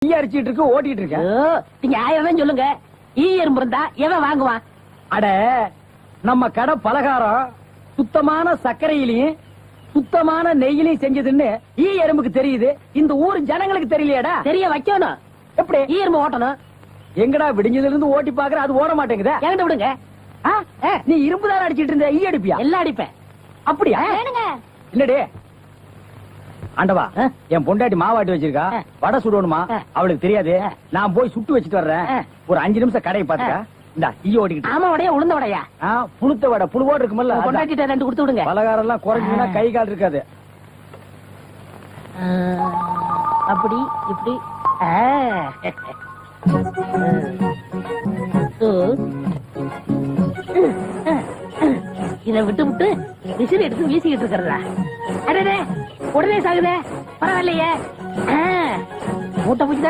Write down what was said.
ஈ அடிச்சிட்டு இருக்கு ஓட்டிட்டு இருக்கேன். நீங்க 1000 சொல்லுங்க. ஈ எறும்பு இருந்தா எவன் வாங்குவான்? அட நம்ம கடை பலகாரம் சுத்தமான சர்க்கரையிலையும் சுத்தமான நெய்யிலையும் செஞ்சதுன்னு ஈ எறும்புக்கு தெரியுது. இந்த ஊர் ஜனங்களுக்கு தெரியலையாடா? தெரிய வைக்கணும். எப்படி ஈ எறும்பு ஓட்டணும். எங்கடா விடிஞ்சதுல இருந்து ஓட்டி பாக்குற, அது ஓட மாட்டேங்குதா? என்கிட்ட விடுங்க. நீ இரும்பு தானே அடிச்சிட்டு இருந்த, ஈ அடிப்பியா? எல்லாம் அடிப்பேன். அப்படியா? இல்லடே ஆண்டவா, என் பொண்டாட்டி மாவாட்டி வச்சிருக்கா, வடை சுடணுமா? அவளுக்கு தெரியாது. நான் போய் சுட்டு வச்சிட்டு வர்றேன். ஒரு 5 நிமிஷம் கடையை பாத்துக்க. இந்த ஈ ஓடிக்கிட்டு. ஆமா வடையா உளுந்த வடையா? புழுத்த வடை புழுவோடு இருக்குமல்ல, பொண்டாட்டிட்ட 2 கொடுத்து விடுங்க. பலகாரம் எல்லாம் குறைஞ்சுன்னா கை கால் இருக்காது. அப்படி இப்படி இதை விட்டு விட்டு விசிறி எடுத்து வீசிக்கிட்டு இருக்கிறதா? அடே உடனே சாகுதே, பரவாயில்லையே. மூட்டை பூச்சிதான்